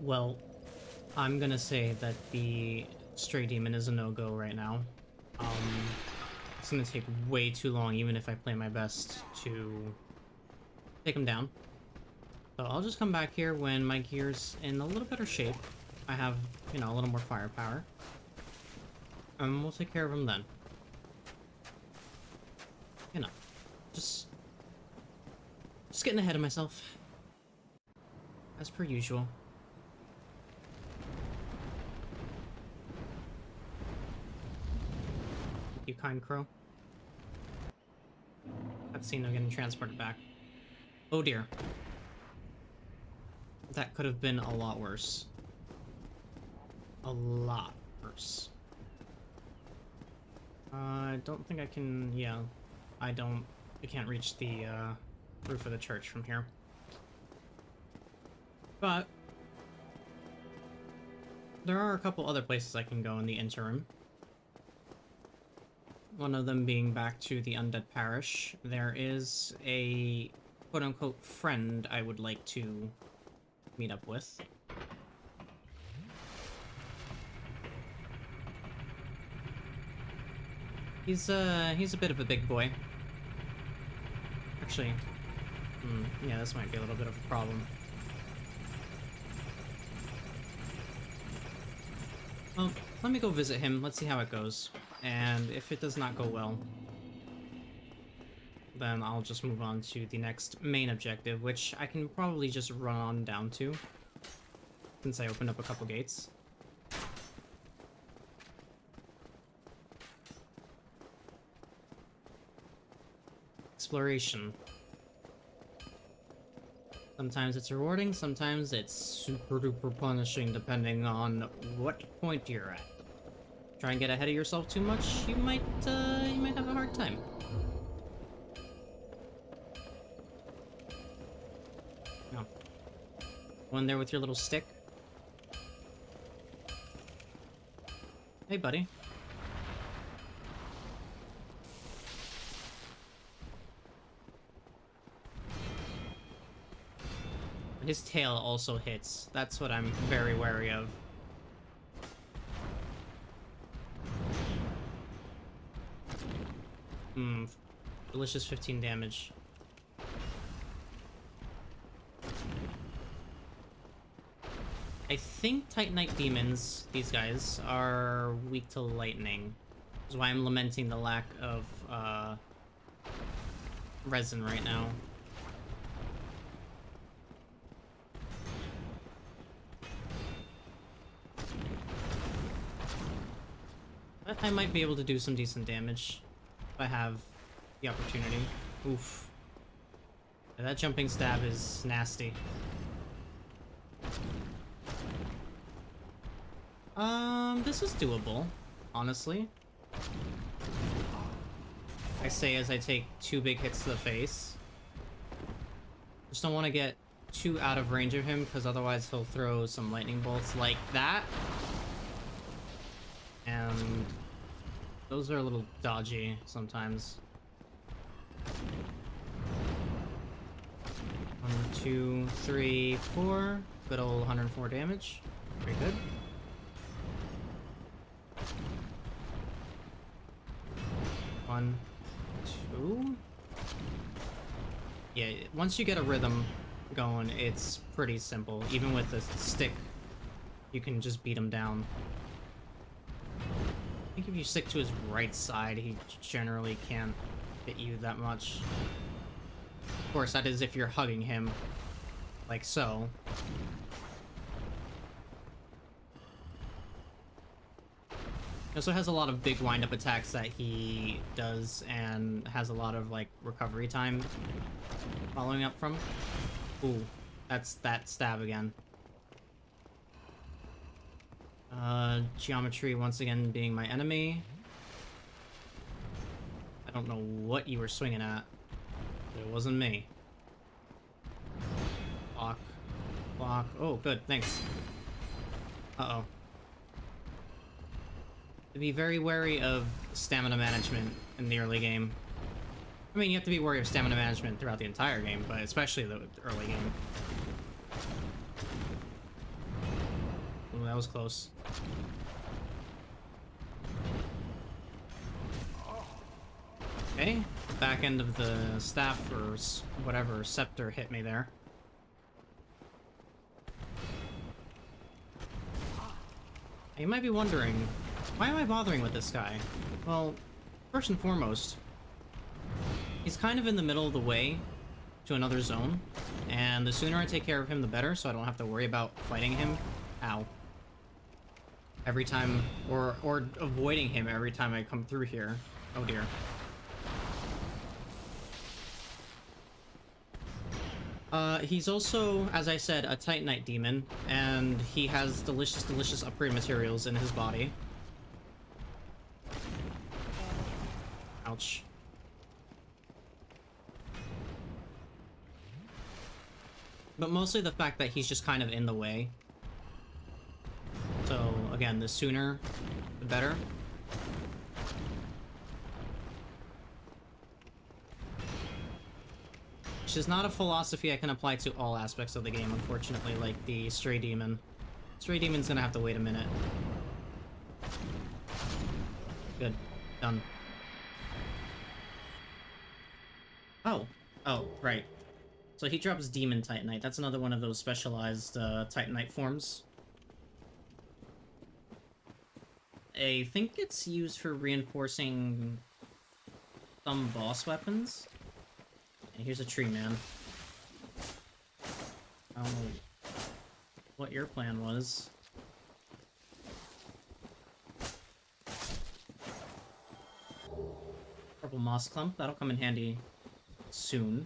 Well, I'm gonna say that the Stray Demon is a no-go right now. Um, it's gonna take way too long, even if I play my best to take him down. So I'll just come back here when my gear's in a little better shape. I have, a little more firepower. And we'll take care of him then. You know, just, just getting ahead of myself. As per usual. You kind crow. Cutscene of getting transported back. Oh dear. That could have been a lot worse. A lot worse. I don't think I can, yeah. I can't reach the roof of the church from here. But there are a couple other places I can go in the interim. One of them being back to the Undead Parish. There is a quote-unquote friend I would like to meet up with. He's a bit of a big boy. Actually, yeah, this might be a little bit of a problem. Well, let me go visit him. Let's see how it goes. And if it does not go well, then I'll just move on to the next main objective, which I can probably just run on down to, since I opened up a couple gates. Exploration. Sometimes it's rewarding, sometimes it's super duper punishing, depending on what point you're at. Try and get ahead of yourself too much, you might have a hard time. No. One there with your little stick. Hey, buddy. His tail also hits. That's what I'm very wary of. Delicious 15 damage. I think Titanite demons, these guys, are weak to lightning. That's why I'm lamenting the lack of resin right now. But I might be able to do some decent damage if I have the opportunity. Oof. Yeah, that jumping stab is nasty. This is doable, honestly. I say as I take 2 big hits to the face. Just don't want to get too out of range of him, because otherwise he'll throw some lightning bolts like that. And those are a little dodgy sometimes. 1, 2, 3, 4. Good old 104 damage. Very good. One, 2. Yeah, once you get a rhythm going, it's pretty simple. Even with the stick, you can just beat him down. I think if you stick to his right side, he generally can't hit you that much. Of course, that is if you're hugging him, like so. He also has a lot of big wind-up attacks that he does, and has a lot of, like, recovery time following up from. Ooh, that's that stab again. Geometry once again being my enemy. I don't know what you were swinging at, but it wasn't me. Block. Block. Oh, good, thanks. Uh-oh. To be very wary of stamina management in the early game. I mean, you have to be wary of stamina management throughout the entire game, but especially the early game. that was close. Okay, back end of the staff or whatever scepter hit me there. You might be wondering, why am I bothering with this guy? Well, first and foremost, he's kind of in the middle of the way to another zone, and the sooner I take care of him, the better, so I don't have to worry about fighting him. Ow. Every time, or avoiding him every time I come through here. Oh dear. He's also, as I said, a Titanite demon, and he has delicious, delicious upgrade materials in his body. Ouch. But mostly the fact that he's just kind of in the way. So, again, the sooner, the better. Which is not a philosophy I can apply to all aspects of the game, unfortunately, like the Stray Demon. Stray Demon's gonna have to wait a minute. Good. Done. Oh. Oh, right. So he drops Demon Titanite. That's another one of those specialized Titanite forms. I think it's used for reinforcing some boss weapons. And here's a tree man. I don't know what your plan was. Purple moss clump, that'll come in handy soon.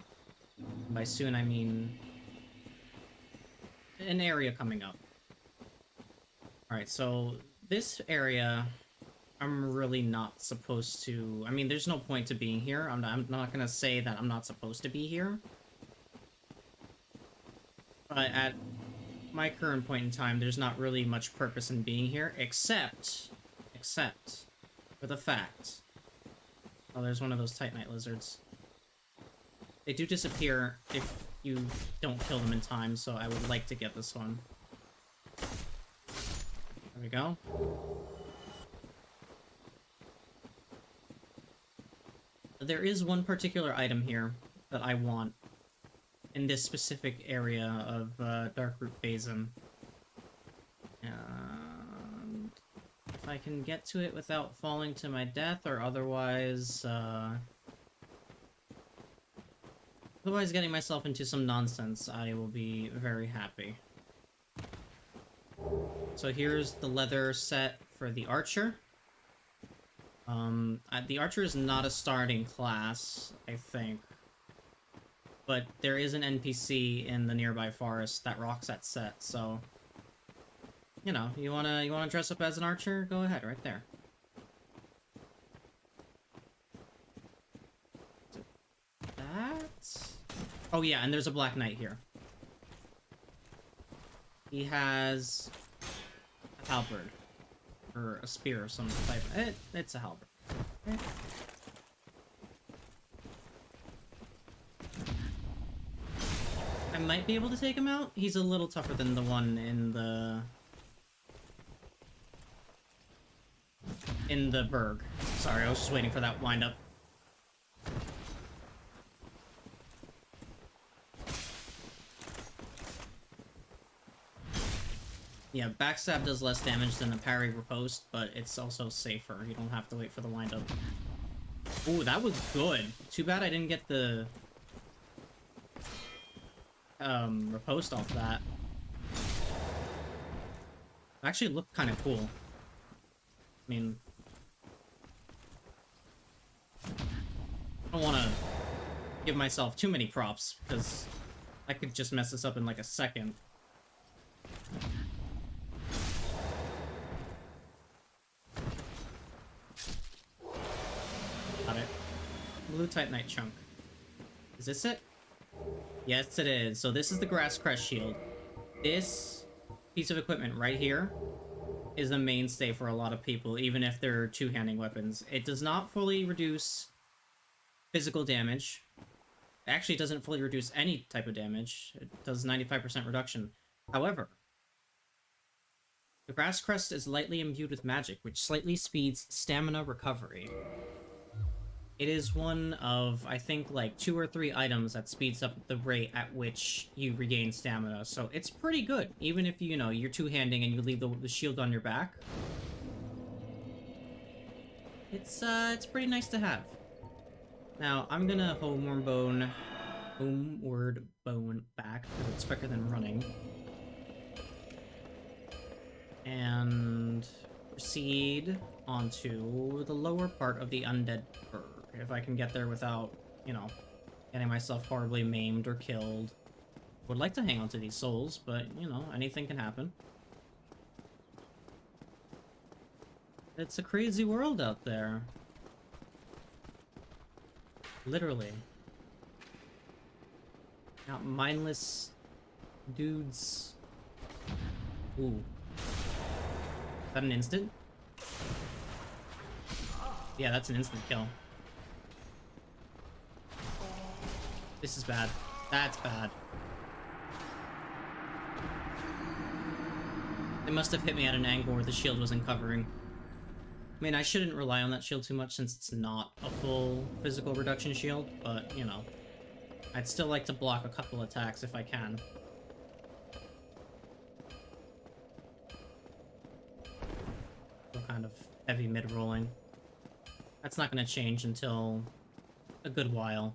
By soon, I mean an area coming up. Alright, so this area, I'm really not supposed to... I mean, there's no point to being here. I'm not gonna say that I'm not supposed to be here. But at my current point in time, there's not really much purpose in being here, except for the fact... Oh, there's one of those Titanite lizards. They do disappear if you don't kill them in time, so I would like to get this one. There we go. There is one particular item here that I want in this specific area of Darkroot Basin. And if I can get to it without falling to my death, or otherwise getting myself into some nonsense, I will be very happy. So here's the leather set for the archer. The archer is not a starting class, I think. But there is an NPC in the nearby forest that rocks that set, so... You know, you wanna dress up as an archer? Go ahead, right there. That... Oh yeah, and there's a Black Knight here. He has a halberd. Or a spear of some type. It's a halberd. Okay. I might be able to take him out. He's a little tougher than the one in the Berg. Sorry, I was just waiting for that wind-up. Yeah, backstab does less damage than a parry riposte, but it's also safer. You don't have to wait for the wind-up. Ooh, that was good. Too bad I didn't get the riposte off that. Actually looked kind of cool. I mean, I don't want to give myself too many props, because I could just mess this up in like a second. Got it. Blue Titanite chunk. Is this it? Yes, it is. So this is the Grass Crest shield. This piece of equipment right here is the mainstay for a lot of people, even if they're two-handing weapons. It does not fully reduce physical damage. Actually, it doesn't fully reduce any type of damage. It does 95% reduction. However, The grass crest is lightly imbued with magic, which slightly speeds stamina recovery. It is one of, I think, like 2 or 3 items that speeds up the rate at which you regain stamina. So it's pretty good, even if you know you're two-handing and you leave the shield on your back. It's pretty nice to have. Now I'm gonna homeward bone back because it's quicker than running, and proceed onto the lower part of the undead berg. If I can get there without, you know, getting myself horribly maimed or killed. Would like to hang on to these souls, but, you know, anything can happen. It's a crazy world out there. Literally. Got mindless dudes. Ooh. Is that an instant? Yeah, that's an instant kill. This is bad. That's bad. They must have hit me at an angle where the shield wasn't covering. I mean, I shouldn't rely on that shield too much since it's not a full physical reduction shield, but, you know. I'd still like to block a couple attacks if I can. Some kind of heavy mid-rolling. That's not going to change until a good while.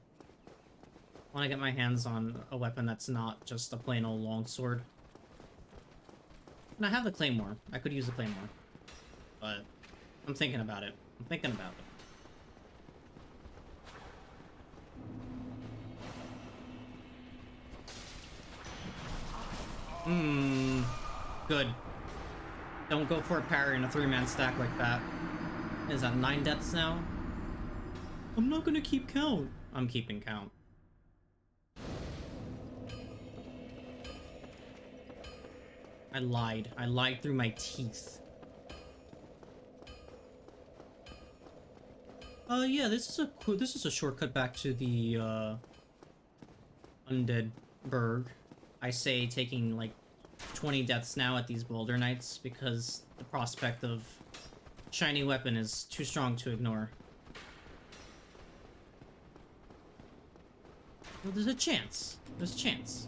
I want to get my hands on a weapon that's not just a plain old longsword. And I have the claymore. I could use the claymore. But I'm thinking about it. I'm thinking about it. Good. Don't go for a parry in a 3-man stack like that. Is that 9 deaths now? I'm not gonna keep count. I'm keeping count. I lied. I lied through my teeth. Yeah, this is a shortcut back to the undead berg. I say taking like 20 deaths now at these boulder nights because the prospect of shiny weapon is too strong to ignore. Well, there's a chance. There's a chance.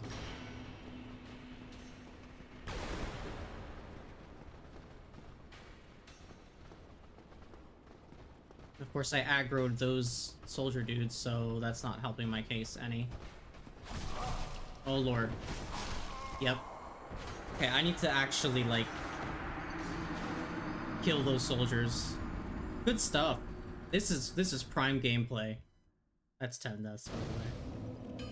Of course, I aggroed those soldier dudes, so that's not helping my case any. Oh lord. Yep. Okay, I need to actually, like, kill those soldiers. Good stuff. This is prime gameplay. That's 10 deaths, by the way.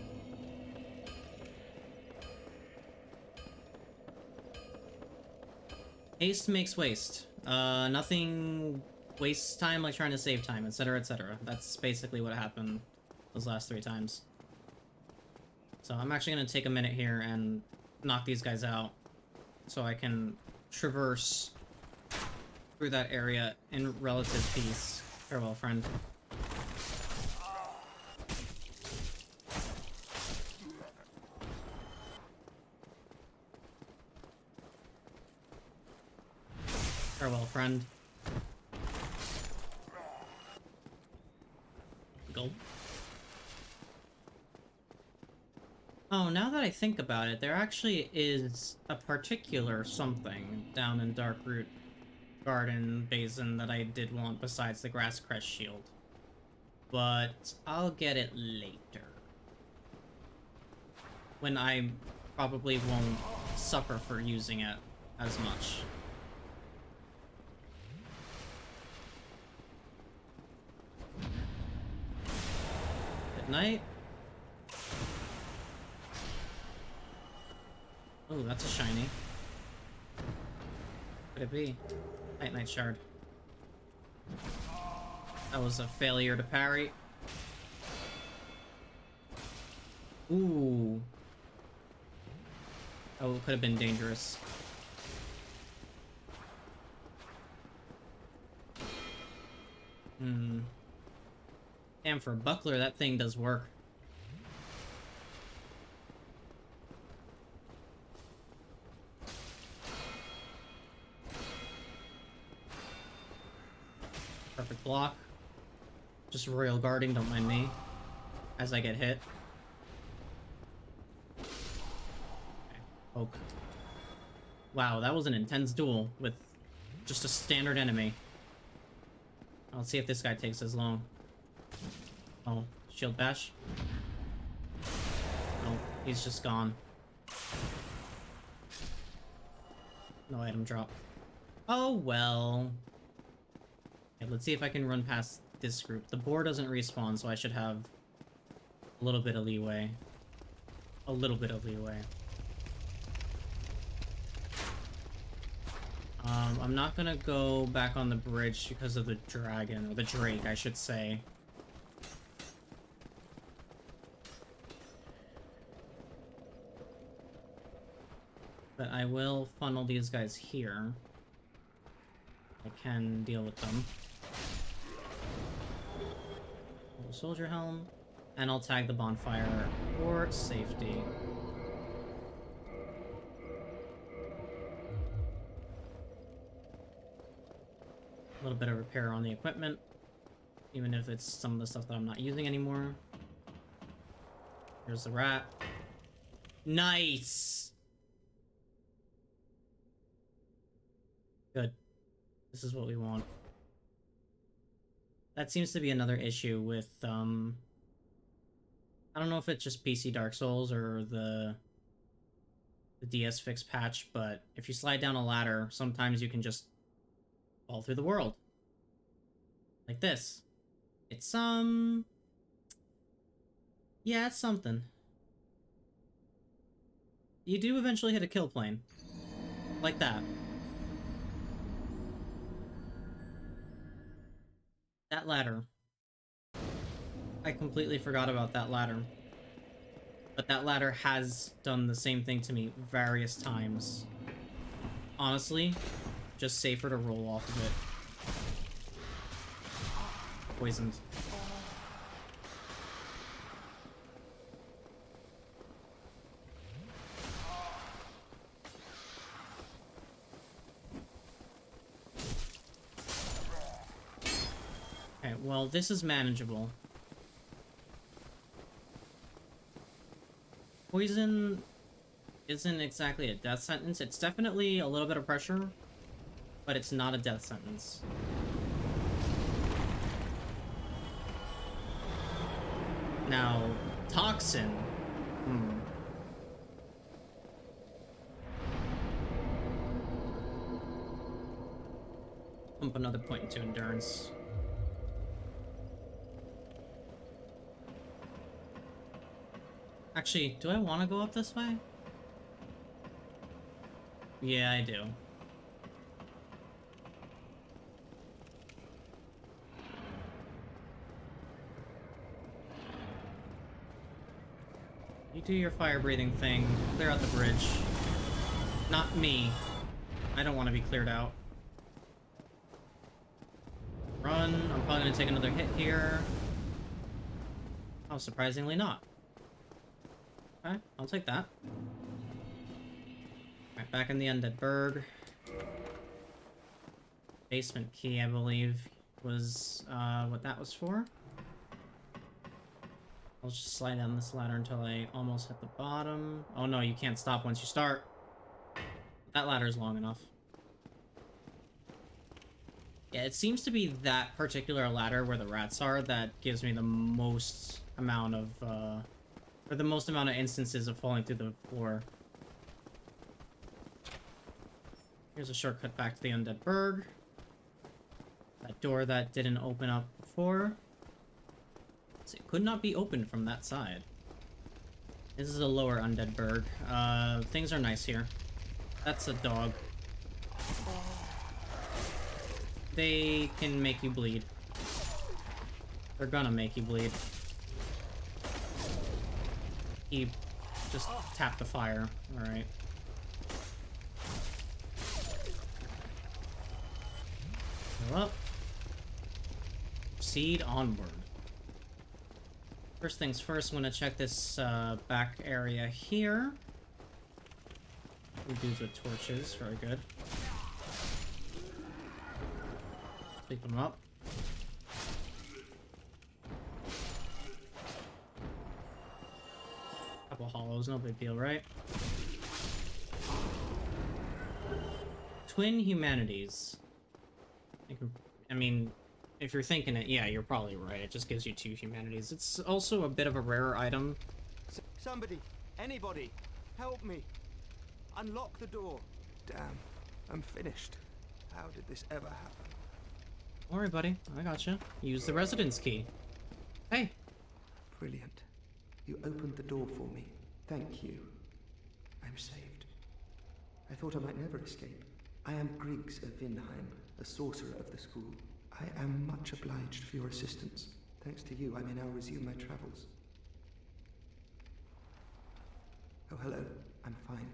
Haste makes waste. Nothing wastes time like trying to save time, etc., etc. That's basically what happened those last 3 times. So I'm actually gonna take a minute here and knock these guys out so I can traverse through that area in relative peace. Farewell, friend. Farewell, friend. Go. Oh, now that I think about it, there actually is a particular something down in Darkroot Garden Basin that I did want besides the Grass Crest Shield. But I'll get it later. When I probably won't suffer for using it as much. Good night. Oh, that's a shiny. Could it be? Night Shard. That was a failure to parry. Ooh. Oh, it could have been dangerous. Damn, for a buckler, that thing does work. Perfect block. Just royal guarding, don't mind me. As I get hit. Okay. Poke. Wow, that was an intense duel with just a standard enemy. I'll see if this guy takes as long. Oh, shield bash. Oh, he's just gone. No item drop. Oh, well. Okay, let's see if I can run past this group. The boar doesn't respawn, so I should have a little bit of leeway. A little bit of leeway. I'm not gonna go back on the bridge because of the dragon, or the drake, I should say. But I will funnel these guys here. I can deal with them. Soldier helm. And I'll tag the bonfire for safety. A little bit of repair on the equipment. Even if it's some of the stuff that I'm not using anymore. Here's the rat. Nice! Good. This is what we want. That seems to be another issue with, I don't know if it's just PC Dark Souls or the DS Fix patch, but if you slide down a ladder, sometimes you can just fall through the world. Like this. It's, yeah, it's something. You do eventually hit a kill plane. Like that. That ladder. I completely forgot about that ladder. But that ladder has done the same thing to me various times. Honestly, just safer to roll off of it. Poisoned. Okay, well, this is manageable. Poison isn't exactly a death sentence. It's definitely a little bit of pressure, but it's not a death sentence. Now, toxin. Pump another point into endurance. Actually, do I want to go up this way? Yeah, I do. You do your fire-breathing thing. Clear out the bridge. Not me. I don't want to be cleared out. Run. I'm probably going to take another hit here. Oh, surprisingly not. Okay, I'll take that. Alright, back in the Undead Burg. Basement key, I believe, was what that was for. I'll just slide down this ladder until I almost hit the bottom. Oh no, you can't stop once you start. That ladder's long enough. Yeah, it seems to be that particular ladder where the rats are that gives me the most amount of, or the most amount of instances of falling through the floor. Here's a shortcut back to the Undead Burg. That door that didn't open up before. It could not be opened from that side. This is a lower Undead Burg. Things are nice here. That's a dog. They can make you bleed. They're gonna make you bleed. He just tapped the fire. Alright. Go up. Proceed onward. First things first, I'm gonna check this back area here. Dudes with torches, very good. Pick them up. Couple hollows, no big deal, right? Twin humanities. I mean, if you're thinking it, yeah, you're probably right. It just gives you 2 humanities. It's also a bit of a rarer item. Somebody, anybody, help me. Unlock the door. Damn, I'm finished. How did this ever happen? Don't worry, buddy. I gotcha. Use the residence key. Hey. Brilliant. You opened the door for me. Thank you. I'm saved. I thought I might never escape. I am Griggs of Vinheim, a sorcerer of the school. I am much obliged for your assistance. Thanks to you, I may now resume my travels. Oh, hello. I'm fine.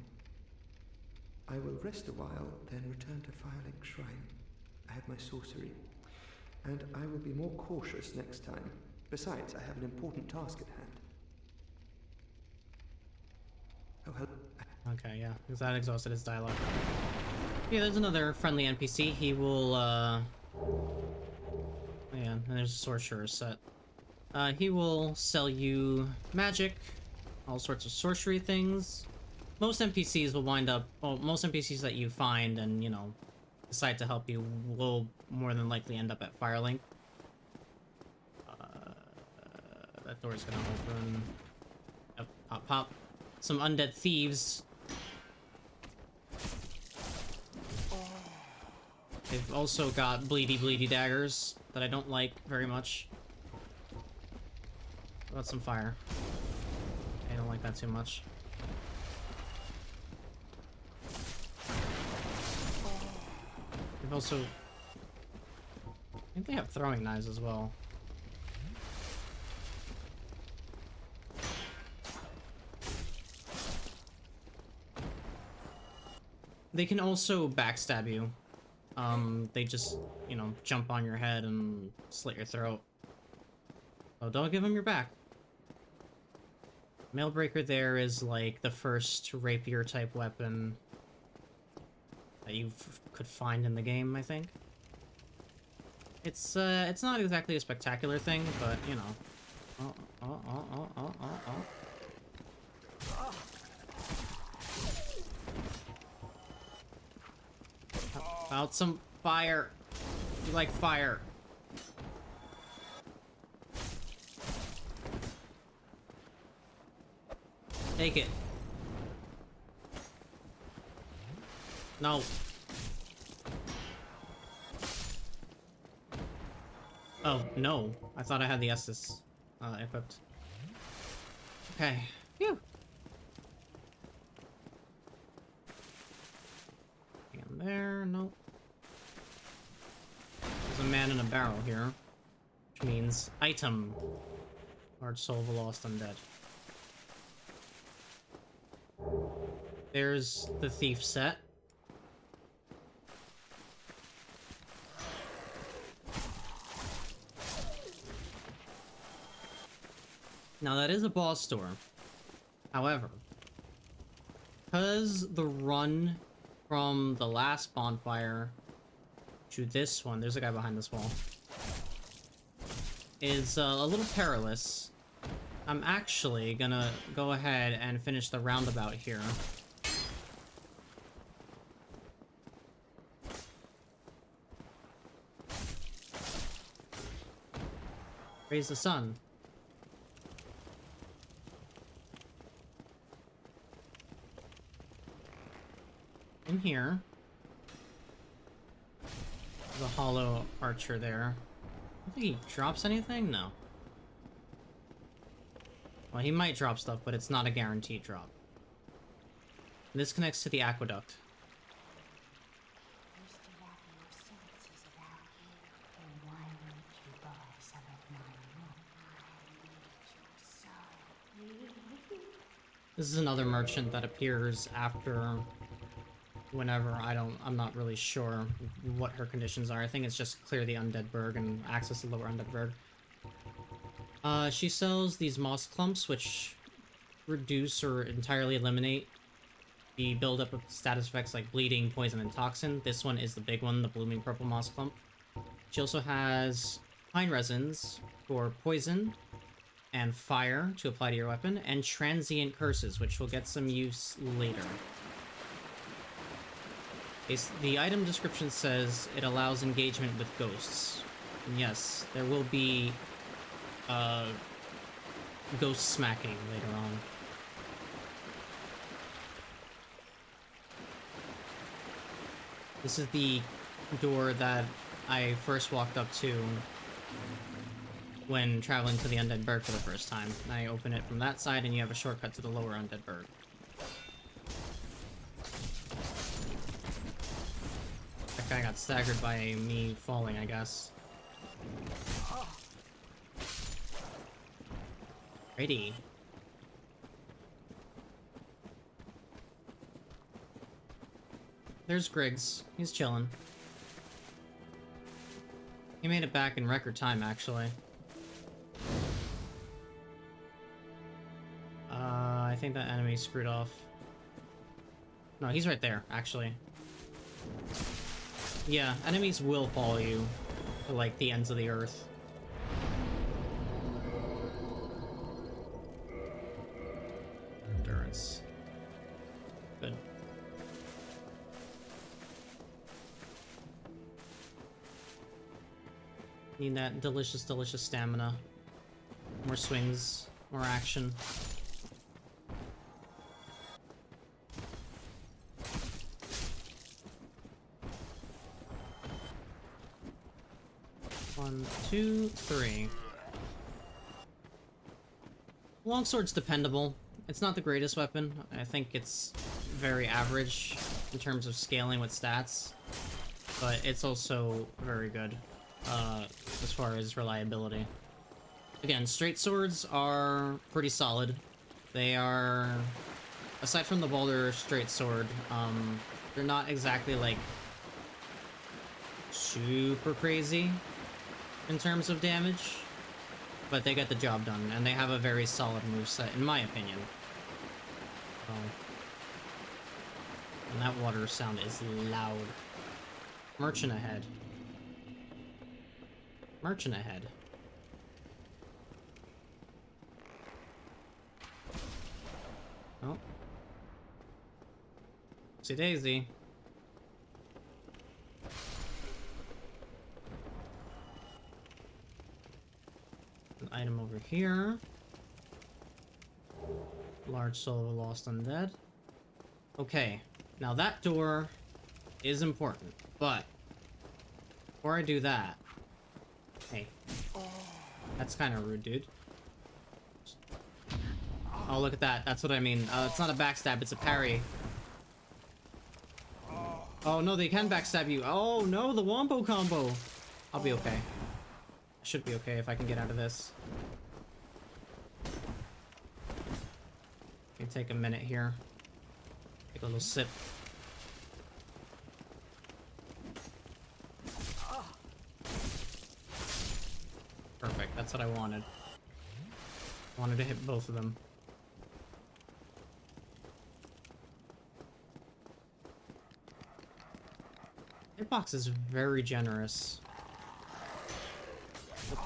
I will rest a while, then return to Firelink Shrine. I have my sorcery. And I will be more cautious next time. Besides, I have an important task at hand. Oh, hello. Okay, yeah, because that exhausted his dialogue. Yeah, there's another friendly NPC. He will, yeah, and there's a sorcerer set. He will sell you magic, all sorts of sorcery things. Most NPCs will wind up, well, most NPCs that you find and, you know, decide to help you will more than likely end up at Firelink. That door's gonna open. Yep, pop, pop. Some undead thieves. They've also got bleedy daggers that I don't like very much. What about some fire? I don't like that too much. They've also... I think they have throwing knives as well. They can also backstab you. They just, you know, jump on your head and slit your throat. Oh, don't give them your back. Mailbreaker there is like the first rapier type weapon that you could find in the game, I think. It's not exactly a spectacular thing, but you know. Oh. About some fire. You like fire. Take it. No. Oh, no. I thought I had the Estus equipped. Okay. Phew. In there. Nope. There's a man in a barrel here, which means item. Large soul of a lost undead. There's the thief set. Now that is a boss door. However, because the run from the last bonfire to this one, there's a guy behind this wall, is a little perilous. I'm actually gonna go ahead and finish the roundabout here. Raise the sun. In here, there's a hollow archer there. I don't think he drops anything? No. Well, he might drop stuff, but it's not a guaranteed drop. And this connects to the aqueduct. This is another merchant that appears after whenever. I'm not really sure what her conditions are. I think it's just clear the undead burg and access the lower undead burg. She sells these moss clumps, which reduce or entirely eliminate the buildup of status effects like bleeding, poison, and toxin. This one is the big one, the blooming purple moss clump. She also has pine resins for poison and fire to apply to your weapon, and transient curses, which will get some use later. The item description says it allows engagement with ghosts. And yes, there will be ghost smacking later on. This is the door that I first walked up to when traveling to the Undead Bird for the first time. I open it from that side, and you have a shortcut to the lower Undead Bird. That guy got staggered by me falling, I guess. Ready. There's Griggs. He's chilling. He made it back in record time, actually. I think that enemy screwed off. No, he's right there, actually. Yeah, enemies will follow you to, like, the ends of the earth. Endurance. Good. Need that delicious, delicious stamina. More swings, more action. One, two, three. Longsword's dependable. It's not the greatest weapon. I think it's very average in terms of scaling with stats, but it's also very good as far as reliability. Again, straight swords are pretty solid. They are, aside from the Boulder straight sword, they're not exactly like super crazy in terms of damage, but they get the job done, and they have a very solid moveset, in my opinion. Oh. And that water sound is loud. Merchant ahead. Merchant ahead. Oh. See Daisy. An item over here. Large soul of a lost undead. Okay, now that door is important, but before I do that, hey, that's kind of rude, dude. Oh, look at that. That's what I mean. It's not a backstab, it's a parry. Oh no, they can backstab you. Oh no, the wombo combo. I'll be okay. I should be okay if I can get out of this. Can take a minute here. Take a little sip. Perfect, that's what I wanted. I wanted to hit both of them. Hitbox is very generous.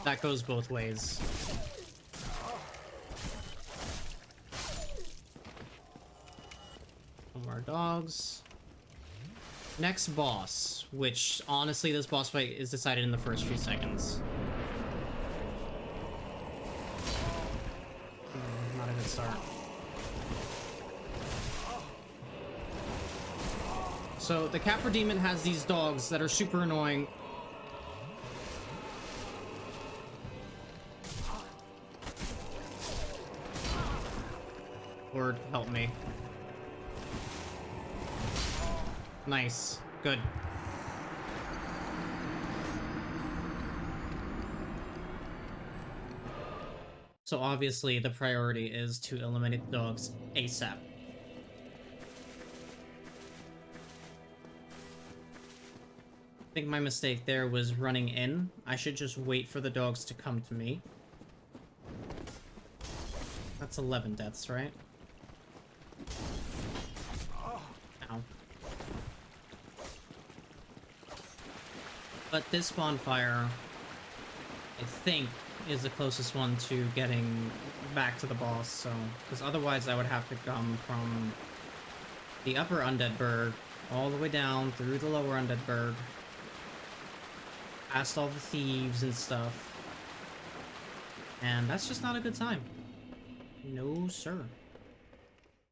That goes both ways. More dogs. Next boss, which honestly this boss fight is decided in the first few seconds. Not a good start. So the Capra Demon has these dogs that are super annoying. Lord, help me. Nice. Good. So obviously the priority is to eliminate the dogs ASAP. I think my mistake there was running in. I should just wait for the dogs to come to me. That's 11 deaths, right? Ow. But this bonfire, I think, is the closest one to getting back to the boss, so... Because otherwise I would have to come from the upper Undead Burg all the way down through the lower Undead Burg, past all the thieves and stuff. And that's just not a good time. No, sir.